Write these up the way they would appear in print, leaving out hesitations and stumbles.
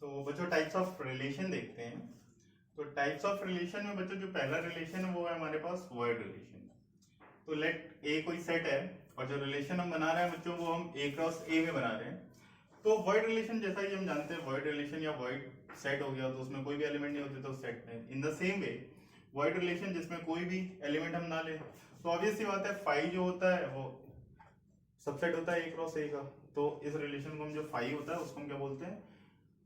तो बच्चों types of relation देखते हैं। तो टाइप्स ऑफ रिलेशन में बच्चों जो पहला रिलेशन है वो है हमारे पास वर्ड रिलेशन। तो लेट ए कोई सेट है और जो रिलेशन हम बना रहे हैं बच्चों वो हम ए क्रॉस ए में बना रहे हैं। तो वर्ड रिलेशन जैसा कि हम जानते हैं वर्ड रिलेशन या वर्ड सेट हो गया तो उसमें कोई भी एलिमेंट नहीं होते तो सेट में। In the same way word relation जिसमें कोई भी एलिमेंट हम ना ले तो ऑब्वियस सी बात है फाई जो होता है वो सबसेट होता है ए क्रॉस ए का। तो इस रिलेशन को हम जो फाई होता है उसको हम क्या बोलते हैं,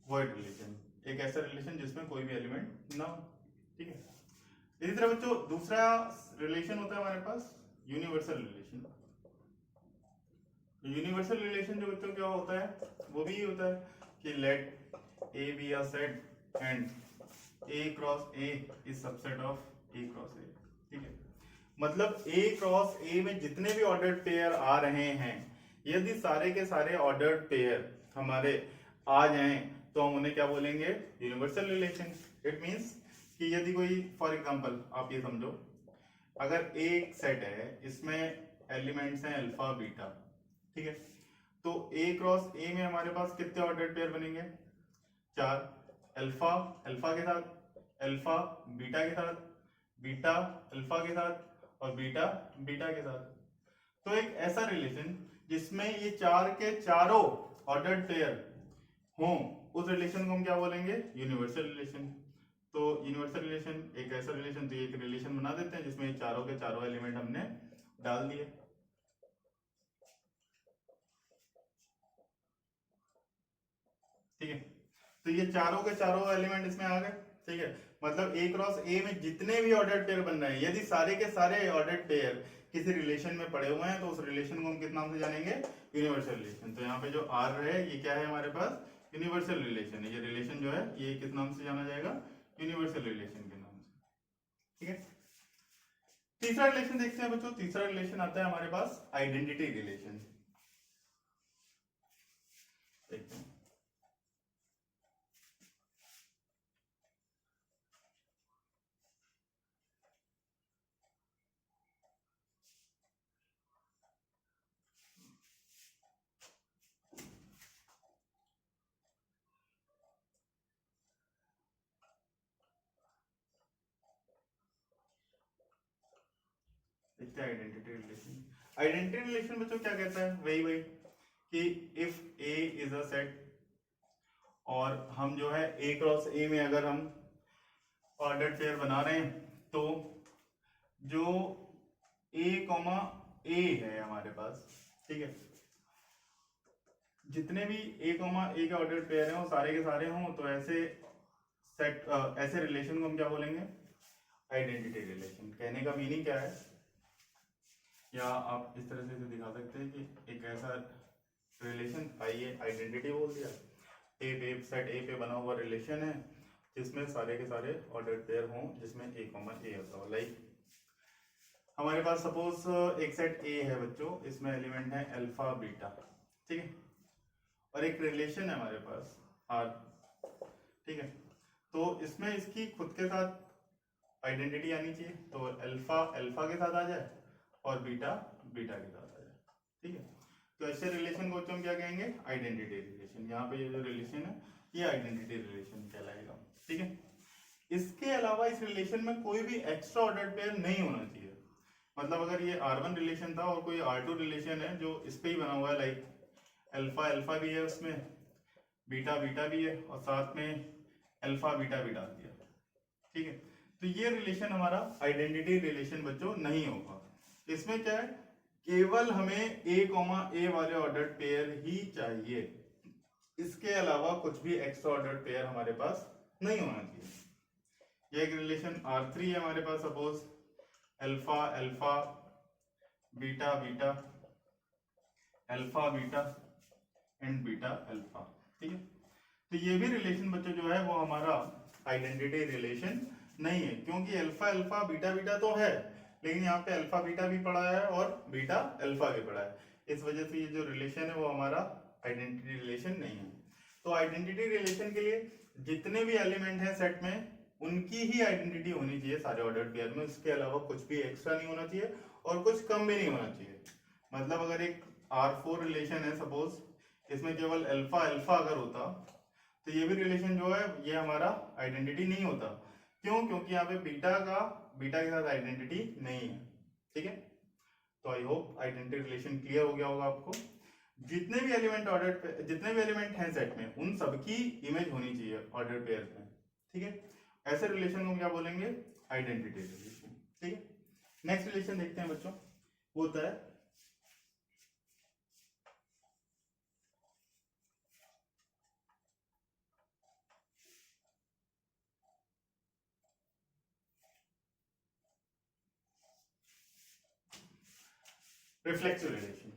वर्ड रिलेशन। एक ऐसा रिलेशन जिसमें कोई भी एलिमेंट ना हो। ठीक है। इसी तरह बच्चों दूसरा रिलेशन होता है हमारे पास यूनिवर्सल रिलेशन। यूनिवर्सल रिलेशन जो बच्चों क्या होता है वो भी होता है कि let A be a set and A cross A is subset of A cross A. ठीक है। मतलब ए क्रॉस ए में जितने भी ऑर्डर्ड पेयर आ रहे हैं यदि सारे के सारे ऑर्डर्ड पेयर हमारे आ जाएं तो हम उन्हें क्या बोलेंगे, यूनिवर्सल रिलेशन। इट मींस कि यदि कोई फॉर एग्जांपल आप ये समझो अगर एक सेट है इसमें एलिमेंट्स हैं अल्फा बीटा। ठीक है। तो ए क्रॉस ए में हमारे पास कितने ऑर्डर्ड पेयर बनेंगे, 4। अल्फा अल्फा के साथ, अल्फा बीटा के साथ, बीटा अल्फा के साथ और बीटा बीटा के साथ। तो एक ऐसा रिलेशन जिसमें ये 4 के चारों ऑर्डर्ड पेयर हों उस रिलेशन को हम क्या बोलेंगे, यूनिवर्सल रिलेशन। तो यूनिवर्सल रिलेशन एक ऐसा रिलेशन, तो एक रिलेशन बना देते हैं जिसमें चारों के चारों एलिमेंट हमने डाल दिए। ठीक है। तो ये चारों के चारों एलिमेंट इसमें आ गए। ठीक है। मतलब ए क्रॉस ए में जितने भी ऑर्डर्ड पेयर बन रहे हैं यदि सारे के सारे ऑर्डर्ड पेयर किसी रिलेशन में पड़े हुए हैं तो उस रिलेशन को हम किस नाम से जानेंगे, यूनिवर्सल रिलेशन। तो यहाँ पे जो आर है ये क्या है हमारे पास, यूनिवर्सल रिलेशन है। ये रिलेशन जो है ये किस नाम से जाना जाएगा, यूनिवर्सल रिलेशन के नाम से। ठीक है। तीसरा रिलेशन देखते हैं बच्चों। तीसरा रिलेशन आता है हमारे पास आइडेंटिटी रिलेशन। देखते हैं। देखते हैं आइडेंटिटी रिलेशन। आइडेंटिटी रिलेशन बच्चों क्या कहता है, वही कि if A is a set और हम जो है ए क्रॉस ए में अगर हम ऑर्डर्ड पेयर बना रहे हैं तो जो ए कॉमा ए है हमारे पास, ठीक है, जितने भी ए कॉमा ए के ऑर्डर्ड पेयर हैं वो सारे के सारे हों तो ऐसे सेट ऐसे रिलेशन को हम क्या बोलेंगे, आइडेंटिटी रिलेशन। कहने का मीनिंग क्या है, या आप इस तरह से इसे दिखा सकते हैं कि एक ऐसा रिलेशन, आइए आइडेंटिटी बोल दिया, ए पे सेट ए पे बना हुआ रिलेशन है जिसमें सारे के सारे ऑर्डर्ड पेयर हों जिसमें ए कॉमा ए होता हो। लाइक हमारे पास सपोज एक सेट ए है बच्चों, इसमें एलिमेंट है अल्फा बीटा। ठीक है। और एक रिलेशन है हमारे पास आर। ठीक है। तो इसमें इसकी खुद के साथ आइडेंटिटी आनी चाहिए, तो अल्फा अल्फा के साथ आ जाए और बीटा बीटा के साथ आ जाए। ठीक है। तो ऐसे रिलेशन को हम क्या कहेंगे, आइडेंटिटी रिलेशन। यहाँ पे ये जो रिलेशन है ये आइडेंटिटी रिलेशन कहलाएगा। ठीक है। इसके अलावा इस रिलेशन में कोई भी एक्स्ट्रा ऑर्डर्ड पेयर नहीं होना चाहिए। मतलब अगर ये R1 रिलेशन था और कोई R2 रिलेशन है जो इस पे ही बना हुआ है, लाइक अल्फा अल्फा भी है उसमें, बीटा बीटा भी है और साथ में अल्फा बीटा भी डाल दिया। ठीक है। तो ये रिलेशन हमारा आइडेंटिटी रिलेशन बच्चों नहीं होगा। इसमें क्या है, केवल हमें ए कॉमा ए वाले ऑर्डर्ड पेयर ही चाहिए, इसके अलावा कुछ भी एक्स्ट्रा ऑर्डर्ड पेयर हमारे पास नहीं होना चाहिए। ये एक रिलेशन R3 है हमारे पास, suppose alpha alpha beta beta alpha beta and beta alpha. ठीक है। तो ये भी रिलेशन बच्चों जो है वो हमारा आइडेंटिटी रिलेशन नहीं है, क्योंकि अल्फा अल्फा बीटा बीटा तो है लेकिन यहाँ पे अल्फा बीटा भी पड़ा है और बीटा अल्फा भी पड़ा है। इस वजह से ये जो रिलेशन है वो हमारा आइडेंटिटी रिलेशन नहीं है। तो आइडेंटिटी रिलेशन के लिए जितने भी एलिमेंट हैं सेट में उनकी ही आइडेंटिटी होनी चाहिए सारे ऑर्डर्ड पेयर में, उसके अलावा कुछ भी एक्स्ट्रा नहीं होना चाहिए और कुछ कम भी नहीं होना चाहिए। मतलब अगर एक R4 रिलेशन है सपोज, इसमें केवल अल्फा अल्फा अगर होता तो ये भी रिलेशन जो है ये हमारा आइडेंटिटी नहीं होता। क्यों? क्योंकि यहाँ पे बीटा के साथ आइडेंटिटी नहीं है। ठीक है, तो I hope identity relation clear हो गया होगा आपको। जितने भी एलिमेंट हैं सेट में, उन सबकी इमेज होनी चाहिए ऑर्डर पेयर में। ठीक है, ऐसे रिलेशन को क्या बोलेंगे? Identity relation. ठीक है, नेक्स्ट रिलेशन देखते हैं बच्चों, वो होता है रिफ्लेक्सिव रिलेशन।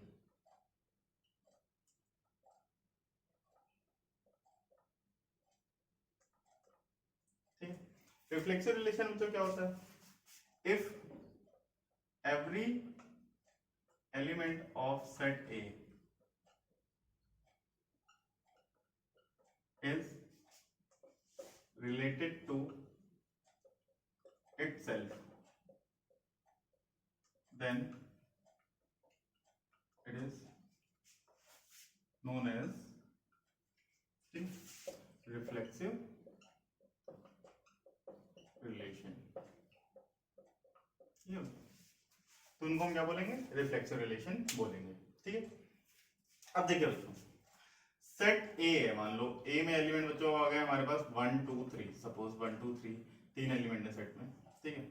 ठीक है, रिफ्लेक्सिव रिलेशन में तो क्या होता है? If every element of set A is related to itself, then it is known as reflexive relation. तो उनको हम क्या बोलेंगे? रिफ्लेक्सिव रिलेशन बोलेंगे। ठीक है, अब देखिए बच्चों, सेट ए है, मान लो ए में एलिमेंट बच्चों आ गए हमारे पास 1 2 3, सपोज 1 2 3 तीन एलिमेंट है सेट में। ठीक है,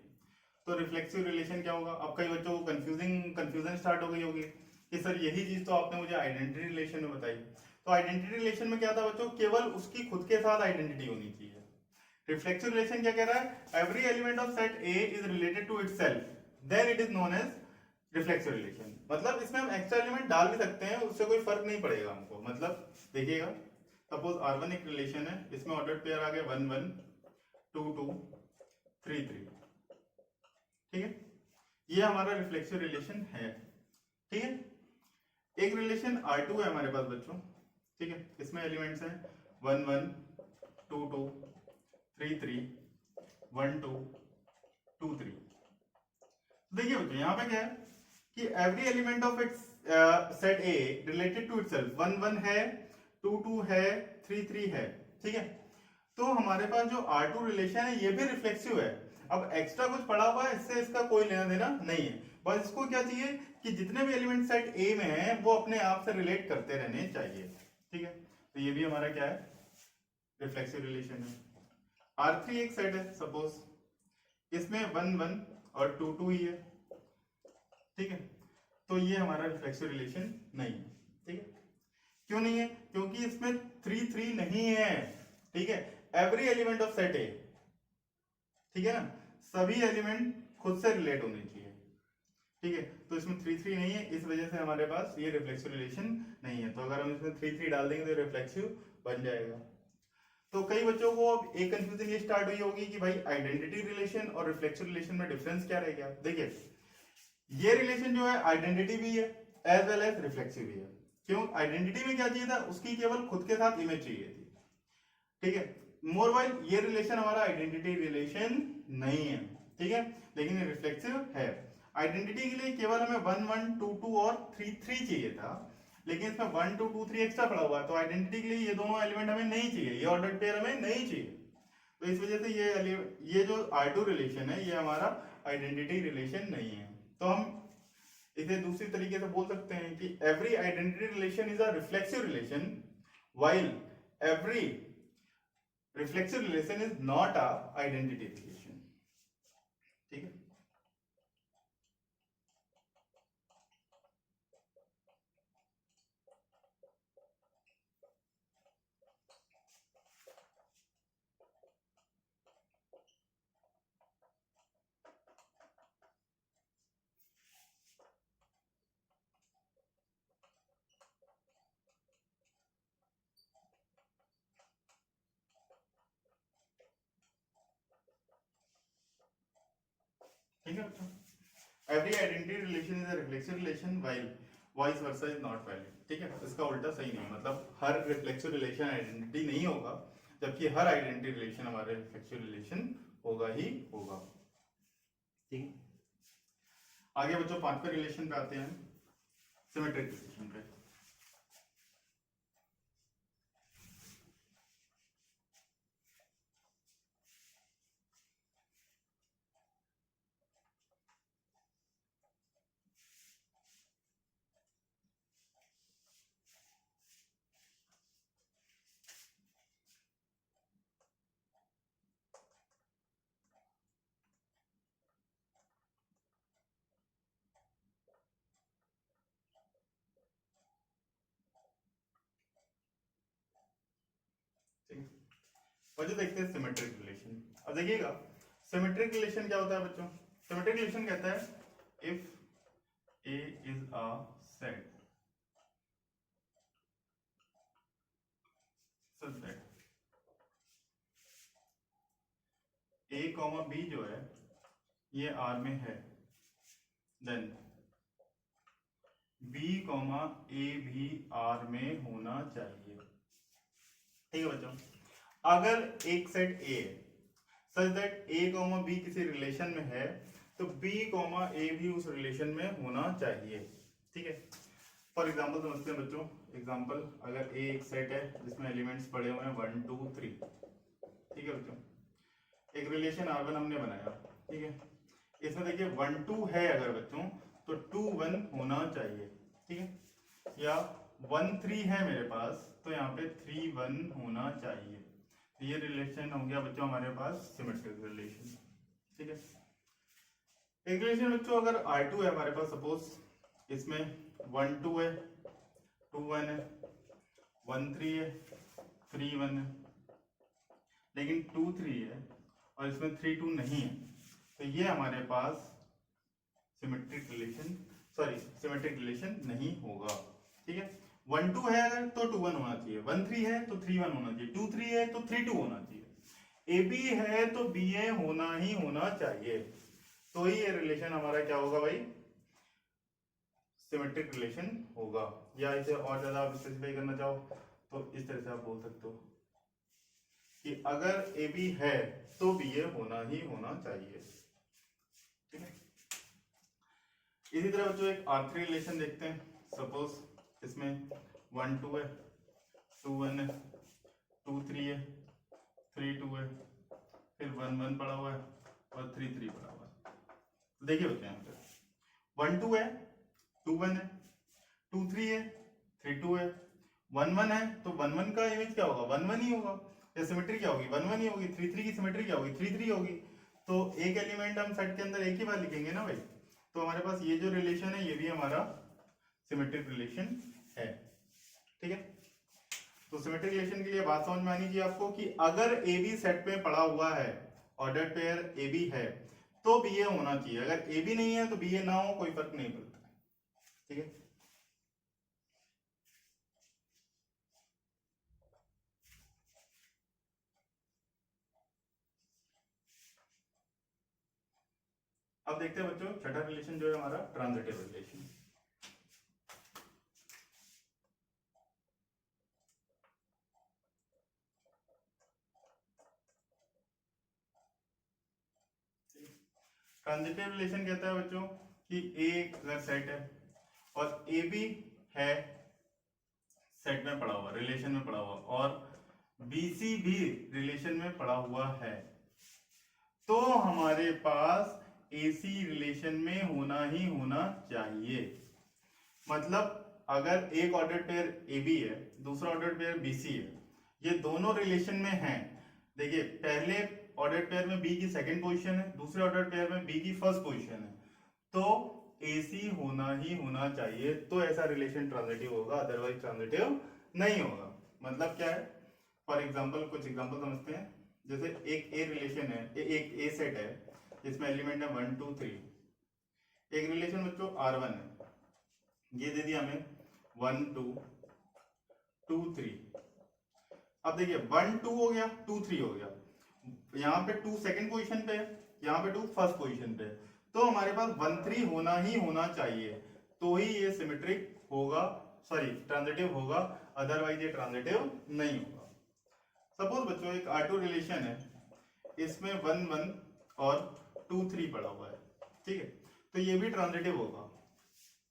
तो रिफ्लेक्सिव रिलेशन क्या होगा? अब कई बच्चों को कंफ्यूजन स्टार्ट हो गई होगी कि सर यही चीज तो आपने मुझे आइडेंटिटी रिलेशन में बताई। तो आइडेंटिटी रिलेशन में क्या था बच्चों? केवल उसकी खुद के साथ आइडेंटिटी होनी चाहिए। रिफ्लेक्सिव रिलेशन क्या कह रहा है? Every element of set A is related to itself, then it is known as reflexive relation. मतलब इसमें हम एक्स्ट्रा एलिमेंट डाल भी सकते हैं, उससे कोई फर्क नहीं पड़ेगा हमको। मतलब देखिएगा, सपोज R1 एक रिलेशन है, इसमें ऑर्डर्ड पेयर आ गए 1 1 2 2 3 3। ठीक है, ये हमारा रिफ्लेक्सिव रिलेशन है। ठीक है, एक रिलेशन R2 है हमारे पास बच्चों। ठीक है, इसमें एलिमेंट्स हैं 1 1 2 2 3 3 1 2 2 3। देखिए बच्चों, यहां पे क्या है कि every element of its set A related to itself, 1 1 है, 2 2 है, 3 3 है। ठीक है, तो हमारे पास जो R2 रिलेशन है ये भी रिफ्लेक्सिव है। अब एक्स्ट्रा कुछ पड़ा हुआ है, इससे इसका कोई लेना देना नहीं है। बस इसको क्या चाहिए कि जितने भी एलिमेंट सेट ए में हैं वो अपने आप से रिलेट करते रहने चाहिए। ठीक है, तो ये भी हमारा क्या है? रिफ्लेक्सिव रिलेशन है। R3 एक सेट है सपोज, इसमें 1 1 और 2 2 ही है। ठीक है, तो ये हमारा रिफ्लेक्सिव रिलेशन नहीं है। ठीक है, क्यों नहीं है? क्योंकि इसमें 3 3 नहीं है। ठीक है, एवरी एलिमेंट ऑफ सेट ए, ठीक है ना, सभी एलिमेंट खुद से रिलेट होने चाहिए। ठीक है, तो इसमें 3 3 नहीं है, इस वजह से हमारे पास ये रिफ्लेक्सिव रिलेशन नहीं है। तो अगर हम इसमें 3 3 डाल देंगे तो रिफ्लेक्सिव बन जाएगा। तो कई बच्चों को अब एक कंफ्यूजन ये स्टार्ट हुई होगी कि भाई आइडेंटिटी रिलेशन और रिफ्लेक्सिव रिलेशन में डिफरेंस क्या रह गया? देखिए, ये रिलेशन जो है आइडेंटिटी भी है एज वेल एज रिफ्लेक्सिव भी है। क्यों? आइडेंटिटी में क्या चाहिए था? उसकी केवल खुद के साथ इमेज चाहिए थी। ठीक है, मोर वाइल ये रिलेशन हमारा आइडेंटिटी रिलेशन नहीं है। ठीक है, लेकिन ये रिफ्लेक्सिव है। आइडेंटिटी के लिए केवल हमें 1 1 2 2 और 3 3 चाहिए था, लेकिन इसमें 1 2 2 3 एक्स्ट्रा पड़ा हुआ है, तो आइडेंटिटी के लिए ये दोनों एलिमेंट हमें नहीं चाहिए, ये ऑर्डर्ड पेयर हमें नहीं चाहिए। तो इस वजह से ये जो R2 रिलेशन है ये हमारा आइडेंटिटी रिलेशन नहीं है। तो हम इसे दूसरी तरीके से बोल सकते हैं कि every identity relation is a reflexive relation, while every reflexive relation is not a identity relation. ठीक है, ठीक है बच्चों, every identity relation is a reflexive relation while vice versa is not valid. ठीक है, इसका उल्टा सही नहीं, मतलब हर रिफ्लेक्सिव रिलेशन आइडेंटिटी नहीं होगा, जबकि हर आइडेंटिटी रिलेशन हमारे रिफ्लेक्सिव रिलेशन होगा ही होगा। ठीक है, आगे बच्चों 5वें रिलेशन पे आते हैं, सिमेट्रिक रिलेशन पे। और जो देखते हैं सिमेट्रिक रिलेशन। अब देखिएगा सिमेट्रिक रिलेशन क्या होता है बच्चों। सिमेट्रिक रिलेशन कहता है if A is a set such that A, B जो है ये R में है, देन B, A भी R में होना चाहिए। ठीक है बच्चों, अगर एक सेट A है सच दैट A, B किसी रिलेशन में है तो B, A भी उस रिलेशन में होना चाहिए। ठीक है, फॉर एग्जाम्पल समझते हैं बच्चों। एग्जाम्पल, अगर A एक सेट है जिसमें एलिमेंट्स पड़े हुए हैं 1 2 3। ठीक है बच्चों, एक रिलेशन R1 हमने बनाया। ठीक है, इसमें देखिए 1 2 है अगर बच्चों तो 2 1 होना चाहिए। ठीक है, या 1 3 है मेरे पास तो यहाँ पे 3 1 होना चाहिए। ये रिलेशन हो गया बच्चों हमारे पास सिमेट्रिक रिलेशन। ठीक है, एक रिलेशन बच्चों अगर R2 है हमारे पास, सपोज इसमें 1 2 है, 2 1 है, 1 3 है, 3 1 है, लेकिन 2 3 है और इसमें 3 2 नहीं है, तो ये हमारे पास सिमेट्रिक रिलेशन नहीं होगा। ठीक है, 1 2 है अगर तो 2 1 होना चाहिए, 1 3 है तो 3 1 होना चाहिए, 2 3 है तो 3 2 होना चाहिए, AB है तो BA होना ही होना चाहिए। तो ही ये रिलेशन हमारा क्या होगा भाई, सिमेट्रिक रिलेशन होगा। या इसे और ज्यादा आप स्पेसिफाई करना चाहो तो इस तरह से आप बोल सकते हो कि अगर AB है तो BA होना ही होना चाहिए। ठीक है, इसी तरह बच्चों एक R3 रिलेशन देखते हैं। सपोज इसमें 1 2 है, 2 1 है, 2 3 है, 3 2 है, फिर 1 1 पड़ा हुआ है और 3 3 पड़ा हुआ है। देखिए बच्चों यहाँ पे 1 2 है, 2 1 है, 2 3 है, 3 2 है, 1 1 है तो 1 1 का इमेज क्या होगा, 1 1 ही होगा। या सिमेट्री क्या होगी, 1 1 ही होगी। 3 3 की सिमेट्री क्या होगी, 3 3 होगी। तो एक एलिमेंट हम सेट के अंदर एक ही बार लिखेंगे ना भाई, तो हमारे पास ये जो रिलेशन है ये भी हमारा सिमेट्रिक रिलेशन है। ठीक है, तो सिमेट्रिक रिलेशन के लिए बात समझ में आनी चाहिए आपको कि अगर ए बी सेट में पड़ा हुआ है, ऑर्डर पेयर ए बी है तो बी ए होना चाहिए। अगर ए बी नहीं है तो बी ए ना हो, कोई फर्क नहीं पड़ता। ठीक है, अब देखते हैं बच्चों छठा रिलेशन जो है हमारा ट्रांजिटिव रिलेशन। ट्रांजिटिव रिलेशन कहता है बच्चों कि ए अगर सेट है और ए बी है सेट में पड़ा हुआ, रिलेशन में पड़ा हुआ, और बीसी भी रिलेशन में पड़ा हुआ है, तो हमारे पास एसी रिलेशन में होना ही होना चाहिए। मतलब अगर एक ऑर्डर पेयर ए बी है, दूसरा ऑर्डर पेयर बी सी है, ये दोनों रिलेशन में हैं। देखिए पहले ऑर्डर पेयर में बी की सेकंड पोजीशन है, दूसरे ऑर्डर पेयर में बी की फर्स्ट पोजीशन है, तो एसी होना ही होना चाहिए, तो ऐसा रिलेशन ट्रांजिटिव होगा, अदरवाइज ट्रांजिटिव नहीं होगा। मतलब क्या है, फॉर एग्जांपल कुछ एग्जांपल समझते हैं। जैसे एक ए रिलेशन है, एक ए सेट है जिसमें एलिमेंट है 1 2 3। एक रिलेशन बच्चों R1 है, ये दे दिया हमें 1 2 2 3। अब देखिए 1 2 हो गया, 2 3 हो गया, यहाँ पे 2 सेकंड पोजीशन पे है, यहाँ पे 2 फर्स्ट पोजीशन पे है, तो हमारे पास 1 3 होना ही होना चाहिए, तो ही ये सिमेट्रिक होगा, सॉरी ट्रांजिटिव होगा, अदरवाइज ये ट्रांजिटिव नहीं होगा। सपोज बच्चों एक R2 रिलेशन है, इसमें 1 1 और 2 3 पड़ा हुआ है। ठीक है, तो ये भी ट्रांजिटिव होगा।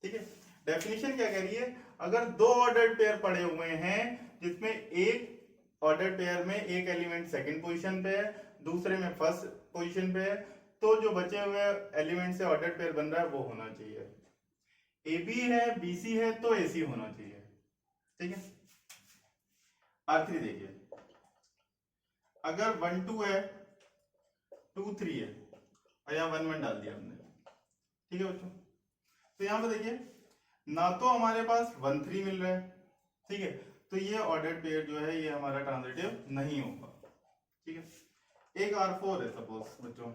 ठीक है, डेफिनेशन क्या कह रही है, अगर दो ऑर्डर पेयर पड़े हुए हैं जिसमें एक ऑर्डर पेयर में एक एलिमेंट सेकंड पोजीशन पे है, दूसरे में फर्स्ट पोजीशन पे है, तो जो बचे हुए एलिमेंट से ऑर्डर पेयर बन रहा है वो होना चाहिए। ए बी है, बी सी है तो ए सी होना चाहिए। ठीक है, R3 देखिए, अगर 1 2 है, 2 3 है और यहाँ 1 1 डाल दिया हमने। ठीक है बच्चों, तो यहाँ पे देखिए ना तो हमारे पास 1 3 मिल रहा है, ठीक है, तो ये ऑर्डर पेयर जो है ये हमारा ट्रांजिटिव नहीं होगा। ठीक है। एक R4 है सपोज बच्चों,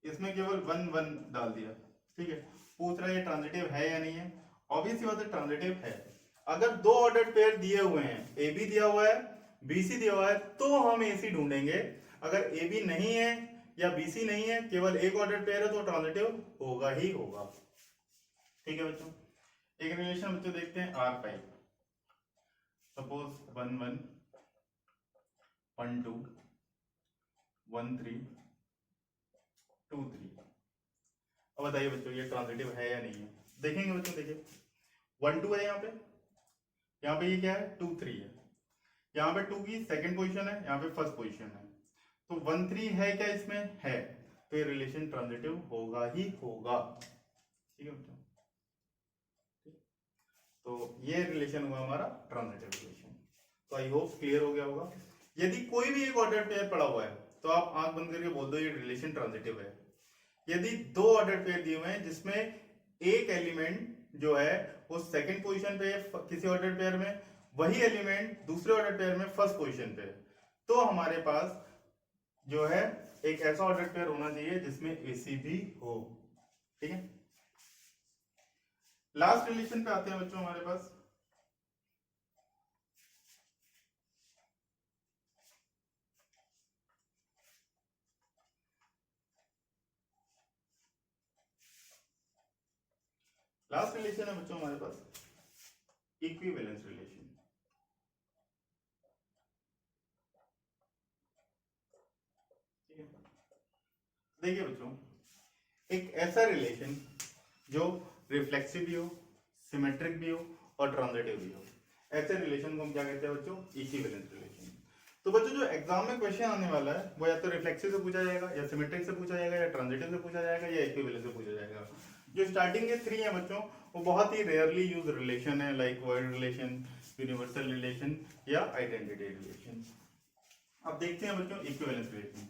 इसमें केवल 1 1 डाल दिया, ठीक है। पूछ रहा है ये ट्रांजिटिव है या नहीं है। ऑब्वियसली बात है ट्रांजिटिव है। अगर दो ऑर्डर पेयर दिए हुए हैं, ए बी दिया हुआ है, बी सी दिया हुआ है, तो हम ए सी ढूंढेंगे। अगर ए बी नहीं है या बी सी नहीं है, केवल एक ऑर्डर पेयर है, तो ट्रांजिटिव होगा ही होगा। ठीक है बच्चों। एक रिलेशन बच्चों देखते हैं R5, सपोज 1 1 1 2 1 3 2 3। अब बताइए बच्चों ये ट्रांजिटिव है या नहीं है। देखेंगे बच्चों, देखिए 1 2 है यहाँ पे ये क्या है 2 3 है, यहाँ पे 2 की सेकंड पोजीशन है, यहाँ पे फर्स्ट पोजीशन है, तो 1 3 है क्या इसमें, है, तो ये रिलेशन ट्रांजिटिव होगा ही होगा। ठीक है बच्चों, तो ये रिलेशन हुआ हमारा ट्रांजिटिव रिलेशन। तो आई होप क्लियर हो गया होगा। यदि कोई भी एक ऑर्डर पेयर पड़ा हुआ है तो आप आंख बंद करके बोल दो ये रिलेशन ट्रांजिटिव है। यदि दो ऑर्डर पेयर दिए हुए हैं जिसमें एक एलिमेंट जो है वो सेकंड पोजीशन पे है किसी ऑर्डर पेयर में, वही एलिमेंट दूसरे ऑर्डर पेयर में फर्स्ट पोजीशन पे है, तो हमारे पास जो है एक ऐसा ऑर्डर पेयर होना चाहिए जिसमें AC भी हो। ठीक है। लास्ट रिलेशन पे आते हैं बच्चों हमारे पास। लास्ट रिलेशन है बच्चों हमारे पास इक्विवेलेंस रिलेशन। ठीक है। देखिए बच्चों, एक ऐसा रिलेशन जो रिफ्लेक्सिव भी हो, सिमेट्रिक भी हो और ट्रांजिटिव भी हो, ऐसे रिलेशन को हम क्या कहते हैं बच्चों, इक्विवेलेंस रिलेशन। तो बच्चों जो एग्जाम में क्वेश्चन आने वाला है वो या तो रिफ्लेक्सिव से पूछा जाएगा, या सिमेट्रिक से पूछा जाएगा, या ट्रांजिटिव से पूछा जाएगा, या इक्विवेलेंस से पूछा जाएगा। जो स्टार्टिंग के 3 है बच्चों वो बहुत ही रेयरली यूज रिलेशन है, like word relation, universal relation या आइडेंटिटी रिलेशन। अब देखते हैं बच्चों इक्विवेलेंस रिलेशन।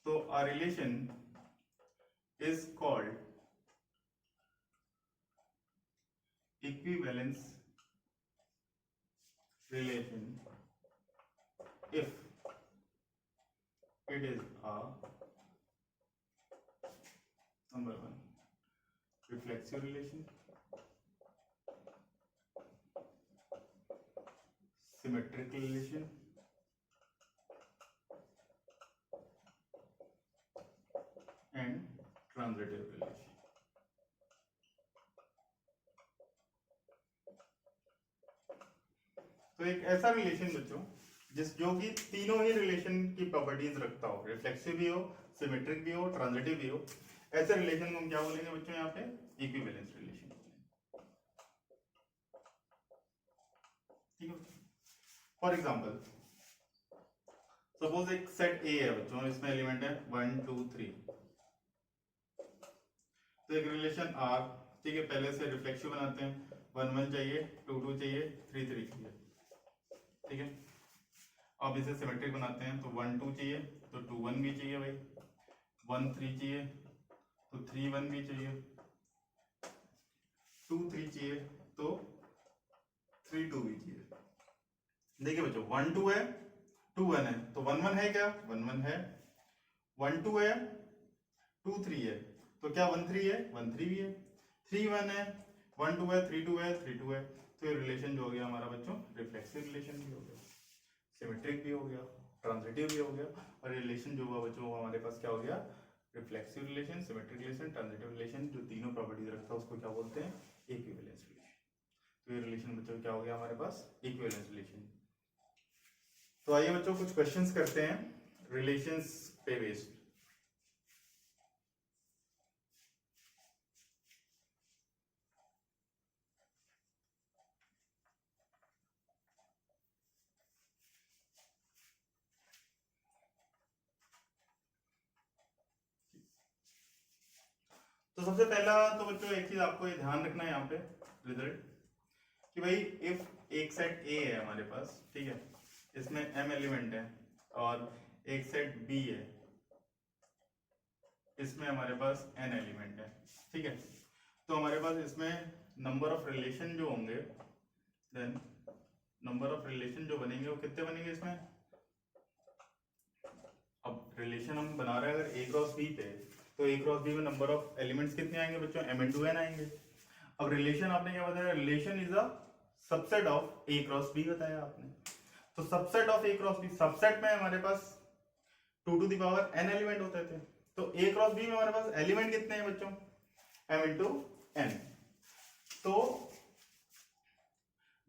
तो a relation is called equivalence relation if it is a number 1 reflexive relation, symmetric relation and transitive relation। तो एक ऐसा रिलेशन बच्चों जो कि तीनों ही रिलेशन की प्रॉपर्टीज रखता हो, रिफ्लेक्सिव भी हो, सिमेट्रिक भी हो, ट्रांजिटिव भी हो, ऐसे रिलेशन को हम क्या बोलेंगे बच्चों यहाँ पे, इक्विवेलेंस रिलेशन। ठीक है। फॉर एग्जांपल सपोज एक सेट ए है बच्चों, इसमें एलिमेंट है 1 2 3, तो एक रिलेशन R, ठीक है, पहले से रिफ्लेक्सिव बनाते हैं, 1 1 चाहिए, 2 2 चाहिए, 3 3 चाहिए। ठीक है। अब इसे सिमेट्रिक बनाते हैं, तो 1 2 चाहिए तो 2 1 भी चाहिए भाई, 1 3 चाहिए तो 3 1 भी चाहिए, 2 3 चाहिए तो 3 2 भी चाहिए। देखिए बच्चों 1 2 है, 2 1 है, तो 1 1 है क्या, 1 1 है, 1 2 है, 2 3 है, तो क्या 1 3 है, 1 3 भी है, 3 1 है, 1 2 है, 3 2 है, 3 2 है। तो ये रिलेशन जो हो गया हमारा बच्चों रिफ्लेक्सिव रिलेशन भी हो गया, सिमेट्रिक भी हो गया, ट्रांजिटिव भी हो गया, और रिलेशन जो हुआ बच्चों हमारे पास क्या हो गया, reflexive relation, symmetric relation, transitive relation, जो तीनों प्रॉपर्टीज रखता है उसको क्या बोलते हैं, इक्विवेलेंस रिलेशन। तो ये रिलेशन बच्चों क्या हो गया हमारे पास, इक्विवेलेंस रिलेशन। तो आइए बच्चों कुछ क्वेश्चंस करते हैं रिलेशंस पे बेस्ड। तो सबसे पहला तो बच्चों एक चीज आपको ये ध्यान रखना है यहाँ पे रिजल्ट, कि भाई इफ एक सेट ए है हमारे पास, ठीक है, इसमें m एलिमेंट है, और एक सेट बी है, इसमें हमारे पास n एलिमेंट है, ठीक है, तो हमारे पास इसमें नंबर ऑफ रिलेशन जो होंगे, देन नंबर ऑफ रिलेशन जो बनेंगे वो कितने बनेंगे इसमें, रिलेशन हम बना रहे हैं अगर ए क्रॉस बी पे, तो ए क्रॉस बी में नंबर ऑफ एलिमेंट्स कितने आएंगे बच्चों, m×n आएंगे। अब रिलेशन आपने क्या बताया, relation is a subset of A cross B बताया आपने। तो subset of A cross B, subset में हमारे पास 2n एलिमेंट होते थे, तो ए क्रॉस बी में हमारे पास एलिमेंट कितने हैं बच्चों, m×n। तो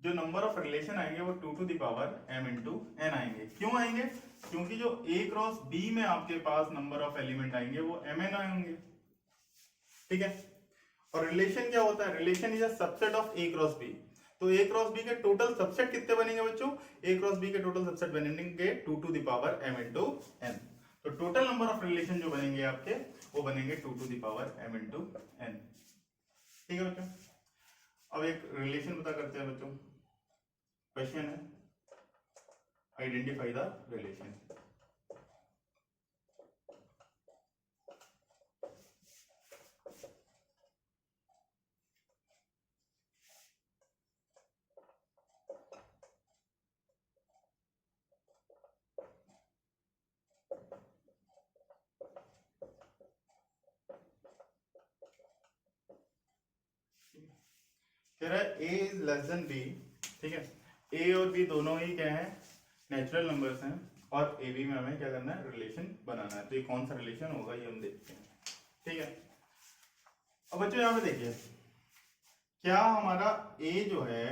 जो नंबर ऑफ रिलेशन आएंगे वो 2m×n आएंगे। क्यों आएंगे, क्योंकि जो a क्रॉस b में आपके पास नंबर ऑफ एलिमेंट आएंगे वो mn आएंगे, ठीक है। और रिलेशन क्या होता है, relation is a subset of a cross b। तो a क्रॉस b के टोटल सबसेट कितने बनेंगे बच्चों, a क्रॉस b के टोटल सबसेट बनेंगे 2m×n। तो टोटल नंबर ऑफ रिलेशन जो बनेंगे आपके वो बनेंगे 2m×n, ठीक है बच्चों। अब एक रिलेशन पता करते हैं बच्चों, क्वेश्चन है आइडेंटिफाई द रिलेशन। कह रहा है a is less than b, ठीक है। a और b दोनों ही क्या है, नेचुरल नंबर्स हैं, और ए बी में हमें क्या करना है, रिलेशन बनाना है। तो ये कौन सा रिलेशन होगा ये हम देखते हैं, ठीक है। अब बच्चों यहाँ पे देखिए, क्या हमारा a जो है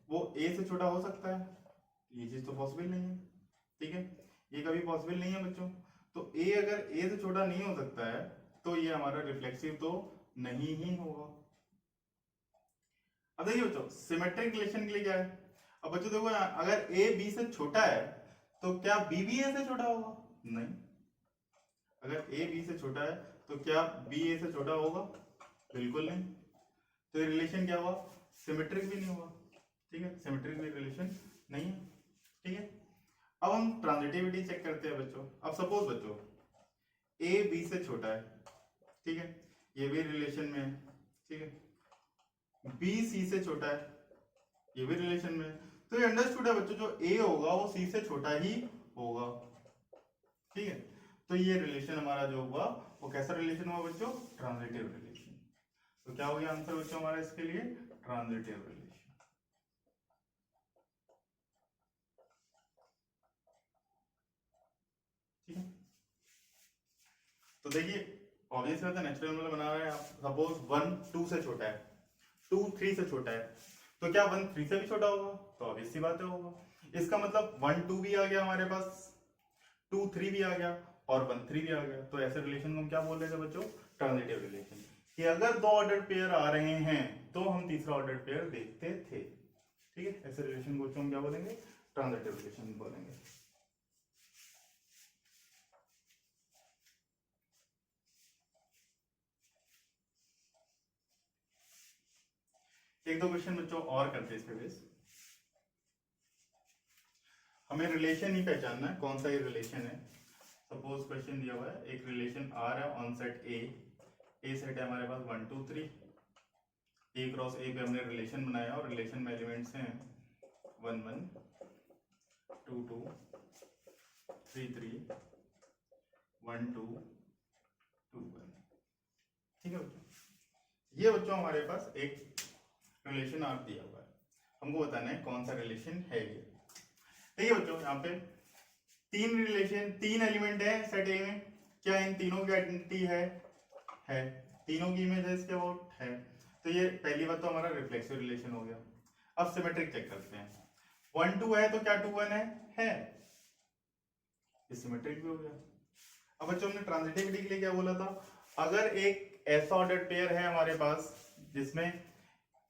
वो a से छोटा हो सकता है, ये चीज तो पॉसिबल नहीं है, ठीक है, ये कभी पॉसिबल नहीं है बच्चों। तो a अगर a से छोटा नहीं हो सकता है तो ये हमारा रिफ्लेक्सिव तो नहीं ही होगा। अब देखिए बच्चों, सिमेट्रिक रिलेशन के लिए क्या है, अब बच्चों देखो अगर a b से छोटा है तो क्या b भी a से छोटा होगा, नहीं। अगर a b से छोटा है तो क्या b a से छोटा होगा, बिल्कुल नहीं। तो ये रिलेशन क्या हुआ, सिमेट्रिक भी नहीं हुआ, ठीक है, सिमेट्रिक भी रिलेशन नहीं है, ठीक है। अब हम ट्रांजिटिविटी चेक करते हैं बच्चों। अब सपोज बच्चों a b से छोटा है, ठीक है, ये भी रिलेशन में है, ठीक है। b c से छोटा है, ये भी रिलेशन में है। तो ये अंडरस्टूड है बच्चों, जो a होगा वो c से छोटा ही होगा, ठीक है। तो ये रिलेशन हमारा जो हुआ वो कैसा रिलेशन हुआ बच्चों, ट्रांजिटिव रिलेशन। तो क्या हो गया आंसर बच्चों हमारा इसके लिए, ट्रांजिटिव रिलेशन, ठीक है। तो देखिए ऑब्वियस बात है, नेचुरल नंबर बना रहे हैं आप, सपोज 1 2 से छोटा है, 2 3 से छोटा है, तो क्या 1 3 से भी छोटा होगा, तो ऑब्वियस सी बात है होगा। इसका मतलब 1 2 भी आ गया हमारे पास, 2 3 भी आ गया और 1 3 भी आ गया। तो ऐसे रिलेशन को हम क्या बोल रहे थे बच्चों, ट्रांजिटिव रिलेशन। कि अगर दो ऑर्डर पेयर आ रहे हैं तो हम तीसरा ऑर्डर पेयर देखते थे, ठीक है। ऐसे रिलेशन को हम क्या बोलेंगे, ट्रांजिटिव रिलेशन बोलेंगे, एक दो क्वेश्चन बच्चों और करते हैं इस पे बेस। हमें रिलेशन ही पहचानना है, कौन सा ये रिलेशन है। सपोज क्वेश्चन दिया हुआ है, एक रिलेशन आर है ऑन सेट ए सेट है हमारे पास 1 2 3, ए क्रॉस ए पे हमने रिलेशन बनाया और रिलेशन में एलिमेंट्स हैं 1 1 2 2 3 3 1 2 2 1, ठीक है बच्चों। ये बच्चों हमारे पास एक रिलेशन आर दिया हुआ है, हमको बताना है कौन सा रिलेशन है ये। देखिए बच्चों यहाँ पे तीन रिलेशन, तीन एलिमेंट है सेट ए में, क्या इन तीनों की आइडेंटिटी है, तीनों की इमेज है इसके अबाउट है। तो ये पहली बात तो हमारा रिफ्लेक्सिव रिलेशन हो गया। अब सिमेट्रिक चेक करते हैं, 1 2 है तो क्या 2 1 है, ये सिमेट्रिक भी हो गया। अब बच्चों हमने ट्रांजिटिविटी के लिए क्या बोला था, अगर एक ऐसा ऑर्डर्ड पेयर है हमारे पास जिसमें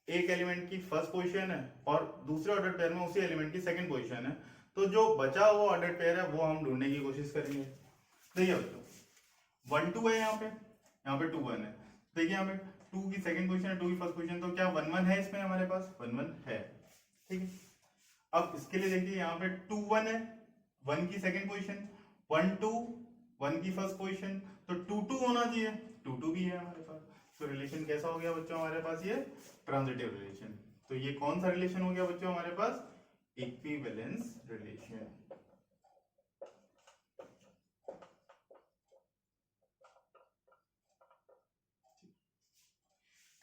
एक एलिमेंट की फर्स्ट पोजीशन है और दूसरे ऑर्डर पेयर में उसी एलिमेंट की सेकंड पोजीशन है, तो जो बचा हुआ ऑर्डर पेयर है वो हम ढूंढने की कोशिश करेंगे। देखिए बच्चों 1 2 है, यहाँ पे 2 1 है। देखिए यहाँ पे 2 की सेकंड पोजीशन है, 2 की फर्स्ट पोजीशन, तो क्या 1 1 है इसमें हमारे पास, 1 1 है, ठीक है। अब इसके लिए देखिए यहाँ पे 2 1 है, 1 की सेकंड पोजीशन, 1 2 1 की फर्स्ट पोजीशन, तो 2 2 होना चाहिए, 2 2 भी है हमारे पास। तो रिलेशन कैसा हो गया बच्चों हमारे पास, ये ट्रांजिटिव रिलेशन। तो ये कौन सा रिलेशन हो गया बच्चों हमारे पास, इक्विवेलेंस रिलेशन,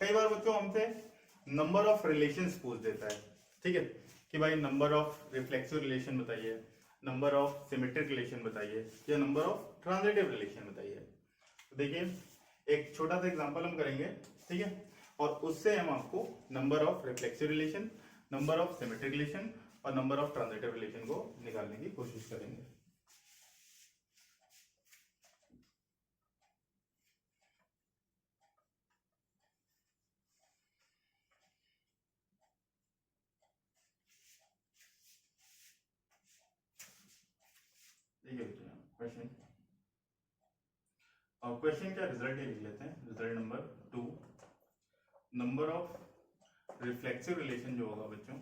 कई बार बच्चों हमसे नंबर ऑफ रिलेशंस पूछ देता है, ठीक है, कि भाई नंबर ऑफ रिफ्लेक्सिव रिलेशन बताइए, नंबर ऑफ सिमेट्रिक रिलेशन बताइए, या नंबर ऑफ ट्रांजिटिव रिलेशन बताइए। तो देखिए एक छोटा सा एग्जांपल हम करेंगे, ठीक है, और उससे हम आपको number of reflexive relation, number of symmetric relation और नंबर ऑफ ट्रांजिटिव रिलेशन को निकालने की कोशिश करेंगे। देखिए क्वेश्चन, और क्वेश्चन का रिजल्ट ही लिख लेते हैं, result number 2, number of reflexive relation जो होगा बच्चों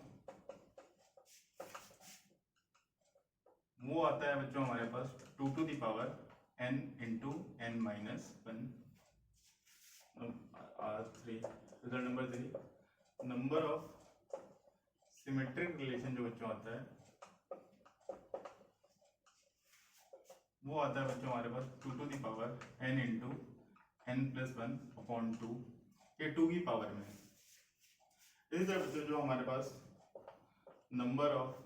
वो आता है बच्चों हमारे पास 2 to the power n into n minus 1 R3। Result number 3, number of symmetric relation जो बच्चों आता है वो आता है बच्चों हमारे पास 2 to the power n into n plus 1 upon 2, ये 2 की पावर में। इसी तरह बच्चों जो हमारे पास नंबर ऑफ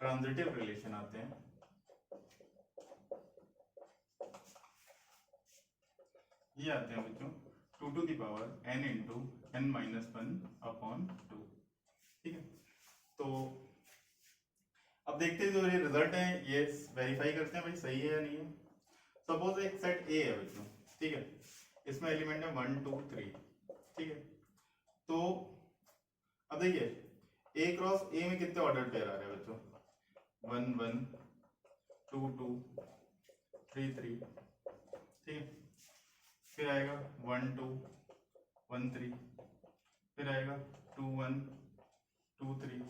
ट्रांजिटिव रिलेशन आते हैं ये आते हैं बच्चों 2 to the power n into n minus 1 upon 2, ठीक है। तो अब देखते हैं जो ये रिजल्ट है ये वेरीफाई करते हैं भाई सही है या नहीं है। सपोज एक सेट ए है बच्चों, ठीक है, इसमें एलिमेंट है 1 2 3, ठीक है। तो अब देखिए ए क्रॉस ए में कितने ऑर्डर पेयर आ रहे हैं बच्चों, 1 1 2 2 3 3, ठीक है। फिर आएगा 1 2 1 3, फिर आएगा 2 1 2 3,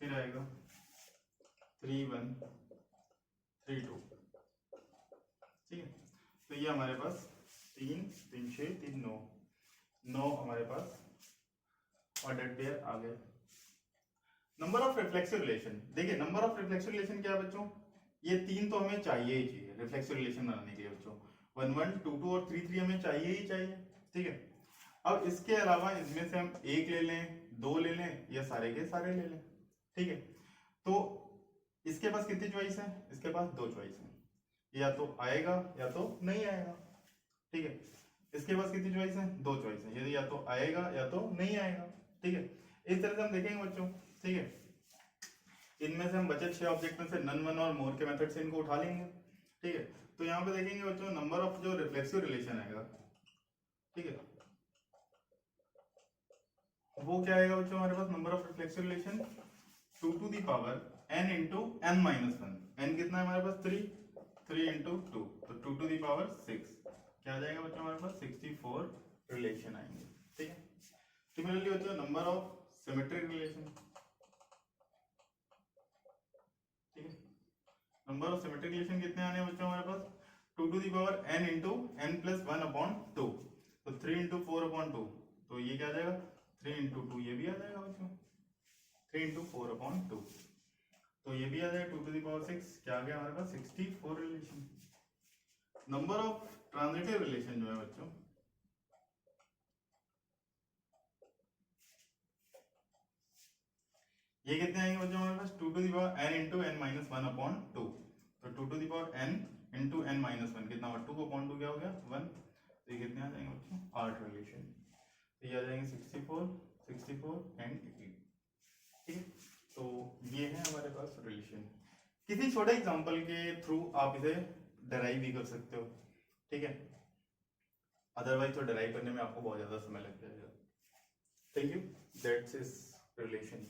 फिर आएगा 3 1 3 2, ठीक है। तो ये हमारे पास 3 3 6 3 9 9 हमारे पास ऑर्डर पेयर आ गए। नंबर ऑफ रिफ्लेक्सिव रिलेशन, देखिए नंबर ऑफ रिफ्लेक्सिव रिलेशन क्या है बच्चों, ये 3 तो हमें चाहिए ही चाहिए रिफ्लेक्सिव रिलेशन बनाने के लिए बच्चों, 1 1 2 2 और 3 3 हमें चाहिए ही चाहिए, ठीक है। अब इसके अलावा इसमें से हम एक ले लें, 2 ले लें, या सारे के सारे ले लें, ठीक है। तो इसके पास कितनी चॉइस है, इसके पास 2 चॉइस है, या तो आएगा या तो नहीं आएगा, ठीक है। इसके पास कितनी चॉइस है, 2 चॉइस है, यदि या तो आएगा या तो नहीं आएगा, ठीक है। इस तरह से हम देखेंगे बच्चों, ठीक है। इनमें से हम बचे 6 ऑब्जेक्ट में से नन वन और मोर के मेथड से इनको उठा लेंगे, ठीक है। तो यहाँ पे देखेंगे बच्चों नंबर ऑफ जो रिफ्लेक्सिव रिलेशन आएगा, ठीक है, वो क्या आएगा बच्चों हमारे पास number of reflexive relation 2 to the power n into n minus 1, n कितना है हमारे पास 3 3 into 2, तो 2 to the power 6, क्या आ जाएगा बच्चों हमारे पास 64 रिलेशन आएंगे, ठीक है। सिमिलरली बच्चों नंबर ऑफ सिमेट्रिक रिलेशन, ठीक है, नंबर ऑफ सिमेट्रिक रिलेशन कितने आने हैं बच्चों हमारे पास 2 to the power n into n plus 1 upon 2, तो 3 into 4 upon 2, तो ये क्या आ जाएगा 3 into 2, ये भी आ जाएगा बच्चों 3 into 4 upon 2, तो ये भी आ जाएगा 2 to the power 6, क्या आ गया हमारे पास 64 relation. Number of transitive relation जो है बच्चों ये कितने आएंगे बच्चों हमारे पास 2 to the power n into n minus 1 upon 2, तो 2 to the power n into n minus 1 कितना हुआ 2 upon 2 क्या हो गया 1, तो ये कितने आ जाएंगे बच्चों 8 रिलेशन, तो ये आ जाएंगे 64 64 एंड 18, ठीक है। तो ये है हमारे पास रिलेशन। किसी छोटे एग्जांपल के थ्रू आप इसे डराइव भी कर सकते हो, ठीक है, अदरवाइज तो डराइव करने में आपको बहुत ज्यादा समय लग जाएगा। Thank you, that's is relation.